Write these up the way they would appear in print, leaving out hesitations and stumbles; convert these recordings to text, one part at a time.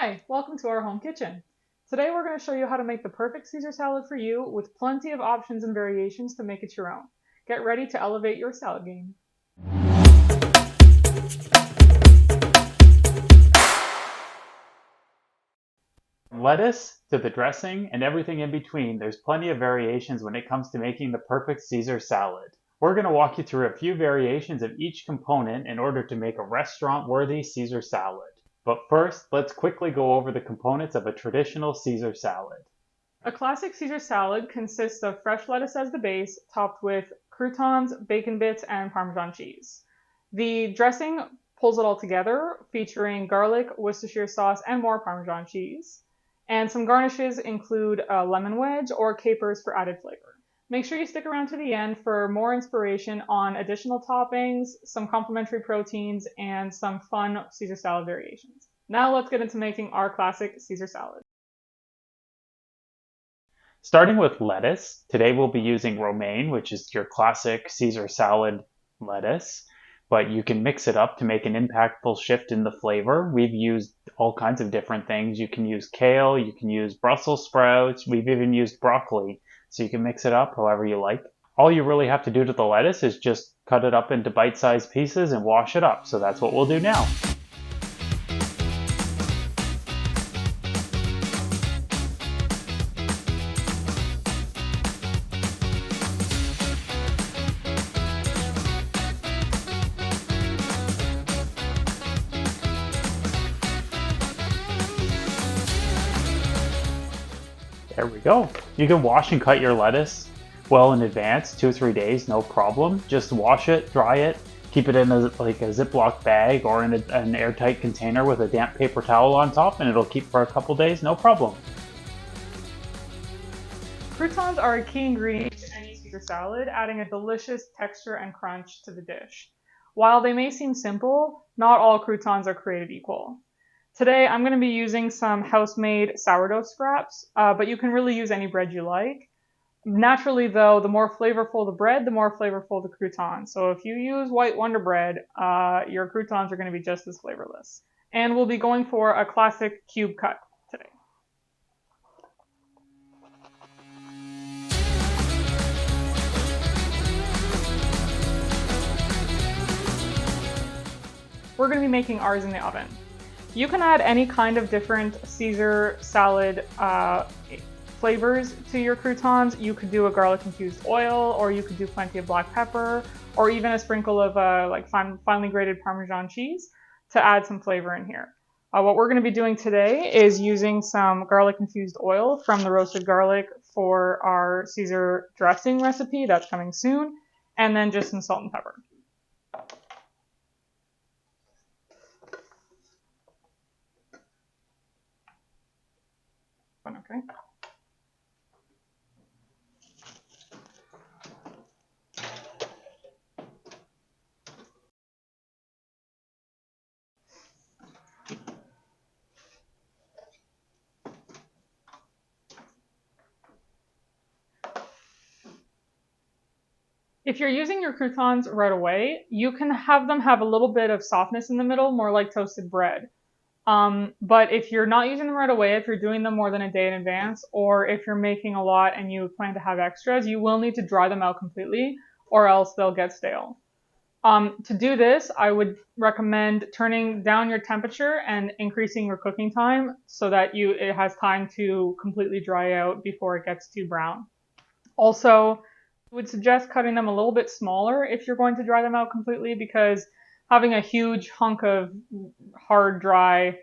Hi, welcome to our home kitchen. Today we're going to show you how to make the perfect Caesar salad for you with plenty of options and variations to make it your own. Get ready to elevate your salad game. From lettuce to the dressing and everything in between, there's plenty of variations when it comes to making the perfect Caesar salad. We're going to walk you through a few variations of each component in order to make a restaurant-worthy Caesar salad. But first, let's quickly go over the components of a traditional Caesar salad. A classic Caesar salad consists of fresh lettuce as the base, topped with croutons, bacon bits, and Parmesan cheese. The dressing pulls it all together, featuring garlic, Worcestershire sauce, and more Parmesan cheese. And some garnishes include a lemon wedge or capers for added flavor. Make sure you stick around to the end for more inspiration on additional toppings, some complementary proteins, and some fun Caesar salad variations. Now let's get into making our classic Caesar salad. Starting with lettuce, today we'll be using romaine, which is your classic Caesar salad lettuce, but you can mix it up to make an impactful shift in the flavor. We've used all kinds of different things. You can use kale, you can use Brussels sprouts, we've even used broccoli, so you can mix it up however you like. All you really have to do to the lettuce is just cut it up into bite-sized pieces and wash it up, so that's what we'll do now. There we go. You can wash and cut your lettuce well in advance, 2 or 3 days, no problem. Just wash it, dry it, keep it in a Ziploc bag or in an airtight container with a damp paper towel on top, and it'll keep for a couple days, no problem. Croutons are a key ingredient to any Caesar salad, adding a delicious texture and crunch to the dish. While they may seem simple, not all croutons are created equal. Today I'm going to be using some house-made sourdough scraps, but you can really use any bread you like. Naturally though, the more flavorful the bread, the more flavorful the croutons. So if you use white Wonder Bread, your croutons are going to be just as flavorless. And we'll be going for a classic cube cut today. We're going to be making ours in the oven. You can add any kind of different Caesar salad flavors to your croutons. You could do a garlic infused oil, or you could do plenty of black pepper, or even a sprinkle of finely grated Parmesan cheese to add some flavor in here. What we're going to be doing today is using some garlic infused oil from the roasted garlic for our Caesar dressing recipe that's coming soon, and then just some salt and pepper. Okay. If you're using your croutons right away, you can have them have a little bit of softness in the middle, more like toasted bread. But if you're not using them right away, if you're doing them more than a day in advance, or if you're making a lot and you plan to have extras, you will need to dry them out completely, or else they'll get stale. To do this, I would recommend turning down your temperature and increasing your cooking time so that it has time to completely dry out before it gets too brown. Also, I would suggest cutting them a little bit smaller if you're going to dry them out completely, because having a huge hunk of hard, dry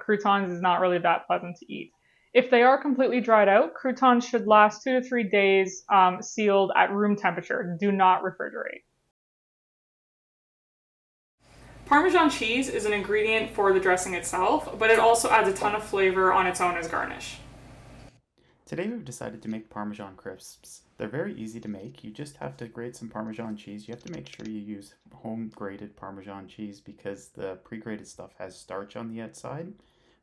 croutons is not really that pleasant to eat. If they are completely dried out, croutons should last 2 to 3 days sealed at room temperature. Do not refrigerate. Parmesan cheese is an ingredient for the dressing itself, but it also adds a ton of flavor on its own as garnish. Today we've decided to make Parmesan crisps. They're very easy to make. You just have to grate some Parmesan cheese. You have to make sure you use home grated Parmesan cheese because the pre-grated stuff has starch on the outside.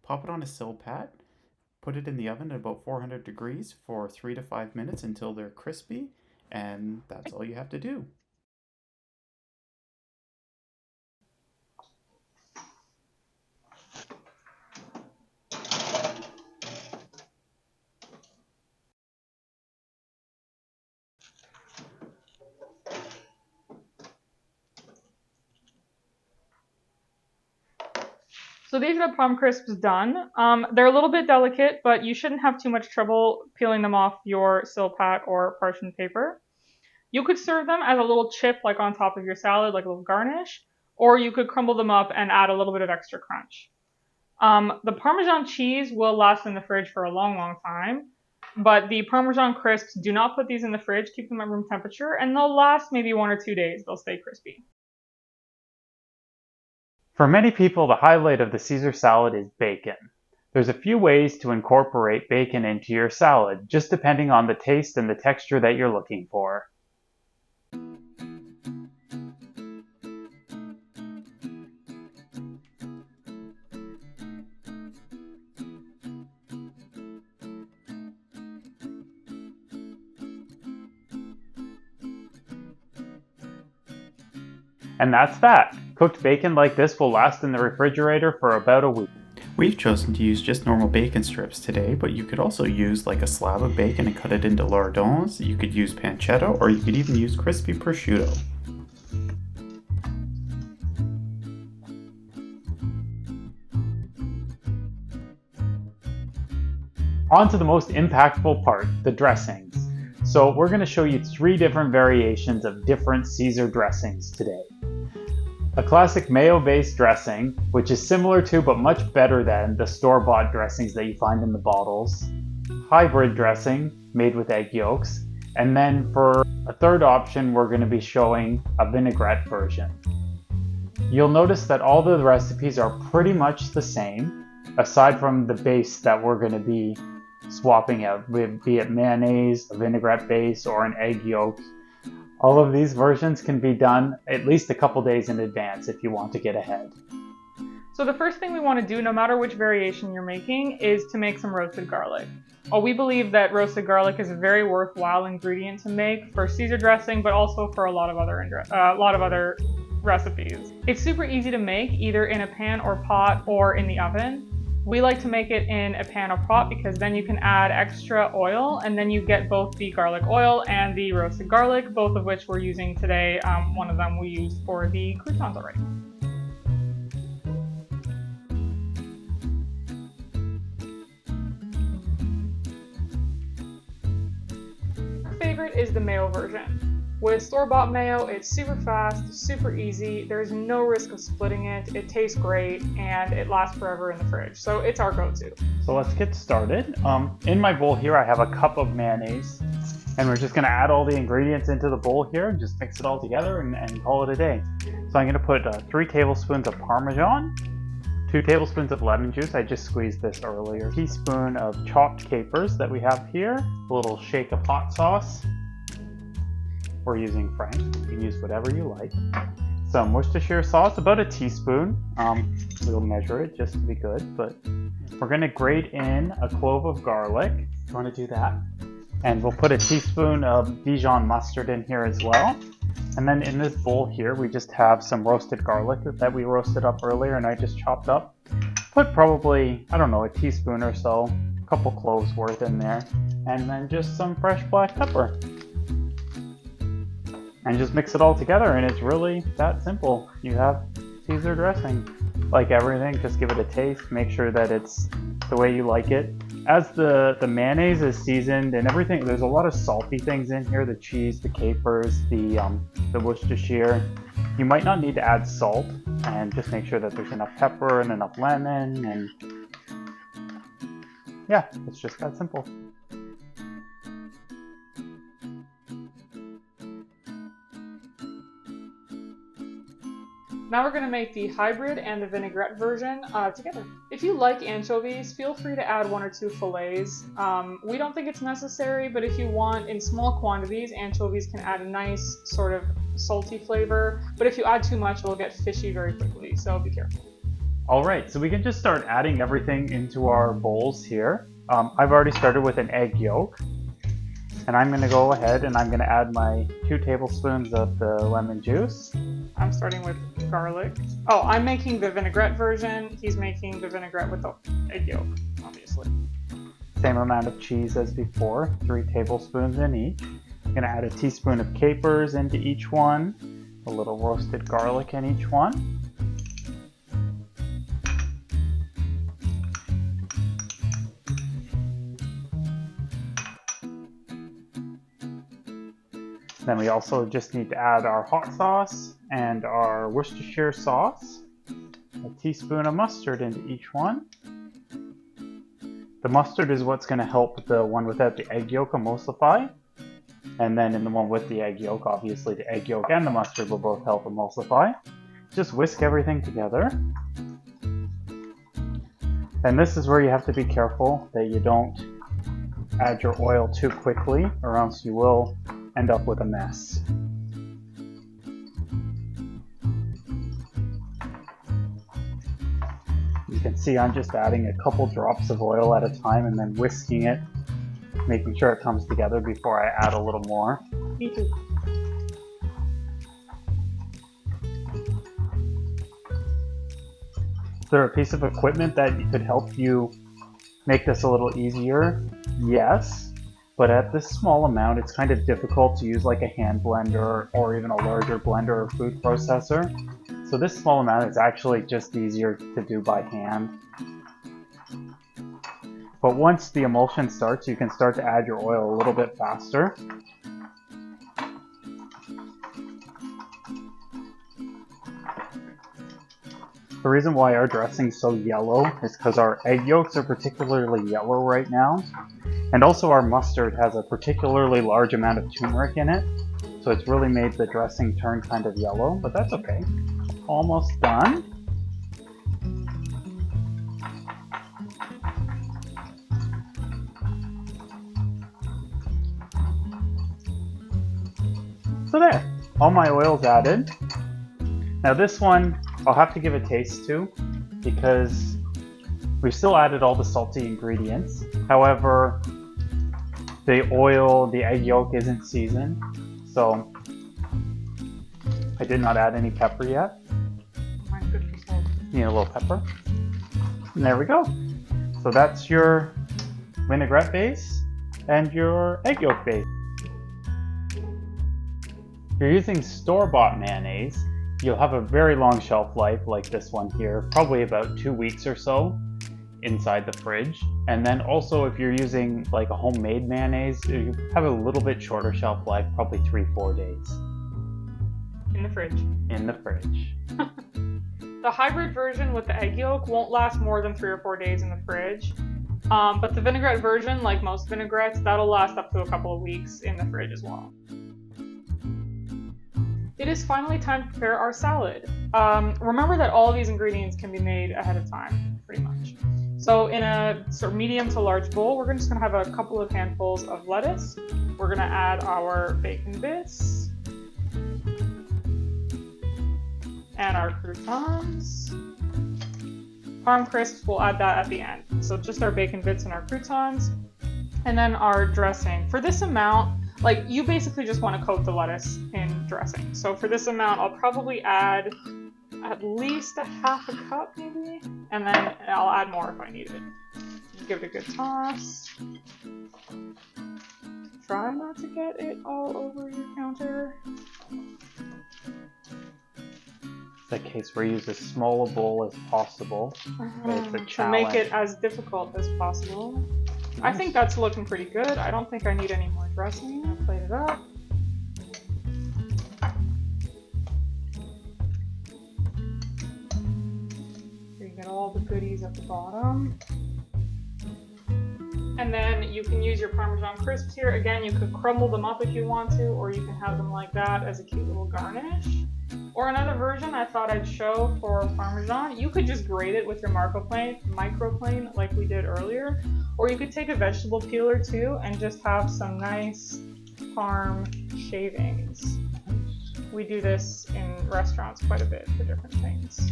Pop it on a silpat, put it in the oven at about 400 degrees for 3 to 5 minutes until they're crispy, and that's all you have to do. So these are the Parm Crisps done. They're a little bit delicate, but you shouldn't have too much trouble peeling them off your silpat or parchment paper. You could serve them as a little chip, like on top of your salad, like a little garnish, or you could crumble them up and add a little bit of extra crunch. The Parmesan cheese will last in the fridge for a long, long time, but the Parmesan crisps, do not put these in the fridge, keep them at room temperature, and they'll last maybe 1 or 2 days. They'll stay crispy. For many people, the highlight of the Caesar salad is bacon. There's a few ways to incorporate bacon into your salad, just depending on the taste and the texture that you're looking for. And that's that. Cooked bacon like this will last in the refrigerator for about a week. We've chosen to use just normal bacon strips today, but you could also use like a slab of bacon and cut it into lardons. You could use pancetta, or you could even use crispy prosciutto. On to the most impactful part, the dressings. So we're going to show you 3 different variations of different Caesar dressings today. A classic mayo-based dressing, which is similar to but much better than the store-bought dressings that you find in the bottles. Hybrid dressing, made with egg yolks. And then for a third option, we're going to be showing a vinaigrette version. You'll notice that all the recipes are pretty much the same, aside from the base that we're going to be swapping out, be it mayonnaise, a vinaigrette base, or an egg yolk. All of these versions can be done at least a couple days in advance if you want to get ahead. So the first thing we want to do, no matter which variation you're making, is to make some roasted garlic. We believe that roasted garlic is a very worthwhile ingredient to make for Caesar dressing, but also for a lot of other recipes. It's super easy to make either in a pan or pot or in the oven. We like to make it in a pan or pot because then you can add extra oil and then you get both the garlic oil and the roasted garlic, both of which we're using today. One of them we used for the croutons already. Our favorite is the mayo version. With store-bought mayo, it's super fast, super easy, there's no risk of splitting it, it tastes great, and it lasts forever in the fridge. So it's our go-to. So let's get started. In my bowl here I have a cup of mayonnaise, and we're just going to add all the ingredients into the bowl here and just mix it all together and call it a day. So I'm going to put 3 tablespoons of Parmesan, 2 tablespoons of lemon juice, I just squeezed this earlier, a teaspoon of chopped capers that we have here, a little shake of hot sauce. We're using Frank's, you can use whatever you like. Some Worcestershire sauce, about a teaspoon. We'll measure it just to be good, but we're gonna grate in a clove of garlic. You wanna do that? And we'll put a teaspoon of Dijon mustard in here as well. And then in this bowl here, we just have some roasted garlic that we roasted up earlier and I just chopped up. Put probably, I don't know, a teaspoon or so, a couple cloves worth in there. And then just some fresh black pepper. And just mix it all together, and it's really that simple. You have Caesar dressing. Like everything, just give it a taste, make sure that it's the way you like it. As the mayonnaise is seasoned and everything, there's a lot of salty things in here, the cheese, the capers, the Worcestershire. You might not need to add salt, and just make sure that there's enough pepper and enough lemon, and yeah, it's just that simple. Now we're going to make the hybrid and the vinaigrette version together. If you like anchovies, feel free to add 1 or 2 fillets. We don't think it's necessary, but if you want in small quantities, anchovies can add a nice sort of salty flavor. But if you add too much, it'll get fishy very quickly, so be careful. Alright, so we can just start adding everything into our bowls here. I've already started with an egg yolk. And I'm going to go ahead and I'm going to add my 2 tablespoons of the lemon juice. I'm starting with garlic. Oh, I'm making the vinaigrette version. He's making the vinaigrette with the egg yolk, obviously. Same amount of cheese as before, 3 tablespoons in each. I'm going to add a teaspoon of capers into each one, a little roasted garlic in each one. Then we also just need to add our hot sauce and our Worcestershire sauce. A teaspoon of mustard into each one. The mustard is what's going to help the one without the egg yolk emulsify. And then in the one with the egg yolk, obviously the egg yolk and the mustard will both help emulsify. Just whisk everything together. And this is where you have to be careful that you don't add your oil too quickly, or else you will end up with a mess. You can see I'm just adding a couple drops of oil at a time and then whisking it, making sure it comes together before I add a little more. Me too. Is there a piece of equipment that could help you make this a little easier? Yes, but at this small amount it's kind of difficult to use like a hand blender or even a larger blender or food processor. So this small amount is actually just easier to do by hand. But once the emulsion starts, you can start to add your oil a little bit faster. The reason why our dressing is so yellow is because our egg yolks are particularly yellow right now. And also our mustard has a particularly large amount of turmeric in it. So it's really made the dressing turn kind of yellow, but that's okay. Almost done. So there, all my oil's added. Now this one, I'll have to give a taste to because we've still added all the salty ingredients. However, the oil, the egg yolk isn't seasoned, so I did not add any pepper yet. Mine's good for salt. Need a little pepper. And there we go. So that's your vinaigrette base and your egg yolk base. If you're using store-bought mayonnaise, you'll have a very long shelf life like this one here, probably about 2 weeks or so inside the fridge. And then also if you're using like a homemade mayonnaise, you have a little bit shorter shelf life, probably 3-4 days. In the fridge. In the fridge. The hybrid version with the egg yolk won't last more than 3 or 4 days in the fridge. But the vinaigrette version, like most vinaigrettes, that'll last up to a couple of weeks in the fridge as well. It is finally time to prepare our salad. Remember that all of these ingredients can be made ahead of time, pretty much. So in a sort of medium to large bowl, we're just gonna have a couple of handfuls of lettuce. We're gonna add our bacon bits and our croutons. Parm Crisps, we'll add that at the end. So just our bacon bits and our croutons. And then our dressing. For this amount, like you basically just want to coat the lettuce in dressing. So for this amount, I'll probably add at least a half a cup maybe, and then I'll add more if I need it. Just give it a good toss. Try not to get it all over your counter. In that case, we use as small a bowl as possible. It's a To challenge. make it as difficult as possible. I think that's looking pretty good. I don't think I need any more dressing. I'll plate it up. Here you get all the goodies at the bottom. And then you can use your Parmesan crisps here. Again, you could crumble them up if you want to, or you can have them like that as a cute little garnish. Or another version I thought I'd show for Parmesan, you could just grate it with your microplane like we did earlier. Or you could take a vegetable peeler too and just have some nice Parm shavings. We do this in restaurants quite a bit for different things.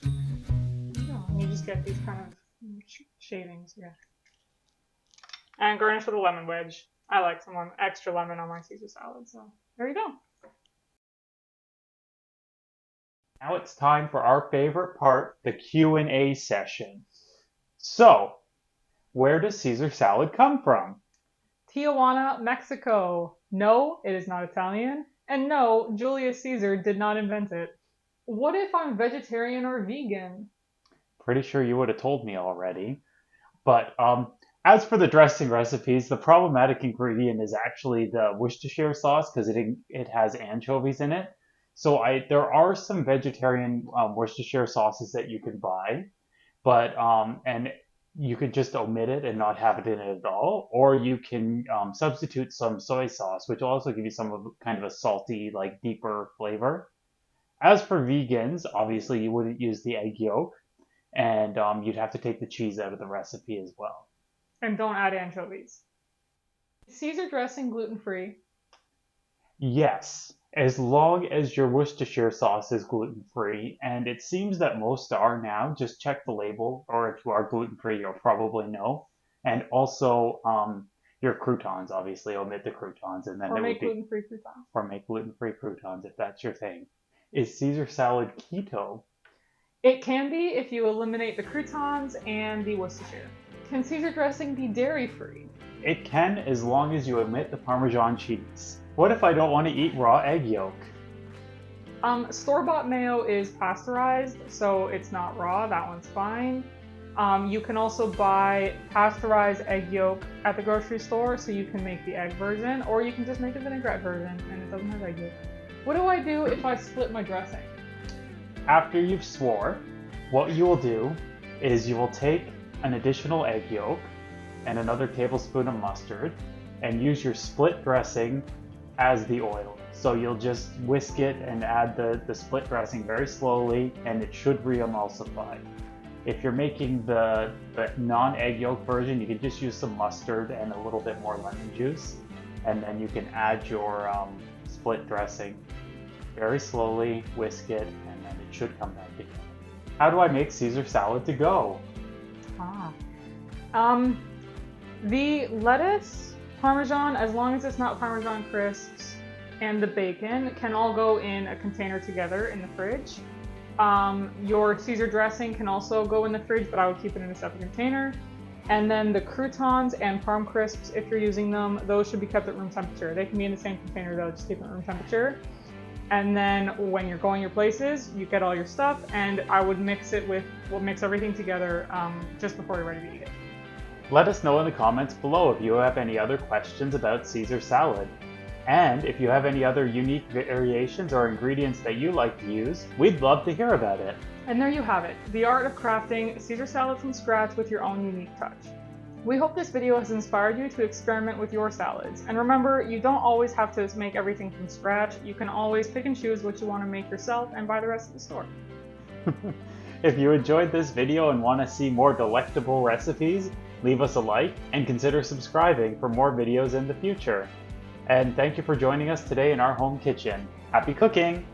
And you just get these kind of shavings here. And garnish with a lemon wedge. I like some extra lemon on my Caesar salad, so there you go. Now it's time for our favorite part, the Q&A session. So, where does Caesar salad come from? Tijuana, Mexico. No, it is not Italian. And no, Julius Caesar did not invent it. What if I'm vegetarian or vegan? Pretty sure you would have told me already. But As for the dressing recipes, the problematic ingredient is actually the Worcestershire sauce because it has anchovies in it. So there are some vegetarian Worcestershire sauces that you can buy, but and you could just omit it and not have it in it at all, or you can substitute some soy sauce, which will also give you some of kind of a salty, like deeper flavor. As for vegans, obviously you wouldn't use the egg yolk, and you'd have to take the cheese out of the recipe as well. And don't add anchovies. Is Caesar dressing gluten-free? Yes, as long as your Worcestershire sauce is gluten-free, and it seems that most are now. Just check the label, or if you are gluten-free, you'll probably know. And also, your croutons, obviously, omit the croutons, and then Or it make would be, gluten-free croutons. or make gluten-free croutons if that's your thing. Is Caesar salad keto? It can be if you eliminate the croutons and the Worcestershire. Can Caesar dressing be dairy-free? It can, as long as you omit the Parmesan cheese. What if I don't want to eat raw egg yolk? Store-bought mayo is pasteurized, so it's not raw. That one's fine. You can also buy pasteurized egg yolk at the grocery store, so you can make the egg version, or you can just make the vinaigrette version, and it doesn't have egg yolk. What do I do if I split my dressing? After you've swore, what you will do is you will take an additional egg yolk and another tablespoon of mustard and use your split dressing as the oil. So you'll just whisk it and add the split dressing very slowly, and it should re-emulsify. If you're making the non-egg yolk version, you can just use some mustard and a little bit more lemon juice, and then you can add your split dressing very slowly, whisk it, and then it should come back together. How do I make Caesar salad to go? The lettuce, Parmesan, as long as it's not Parmesan crisps, and the bacon can all go in a container together in the fridge. Your Caesar dressing can also go in the fridge, but I would keep it in a separate container. And then the croutons and Parm Crisps, if you're using them, those should be kept at room temperature. They can be in the same container though, just keep it at room temperature. And then when you're going your places, you get all your stuff, and I would mix everything together just before you're ready to eat it. Let us know in the comments below if you have any other questions about Caesar salad. And if you have any other unique variations or ingredients that you like to use, we'd love to hear about it. And there you have it, the art of crafting Caesar salad from scratch with your own unique touch. We hope this video has inspired you to experiment with your salads. And remember, you don't always have to make everything from scratch. You can always pick and choose what you want to make yourself and buy the rest at the store. If you enjoyed this video and want to see more delectable recipes, leave us a like and consider subscribing for more videos in the future. And thank you for joining us today in our home kitchen. Happy cooking!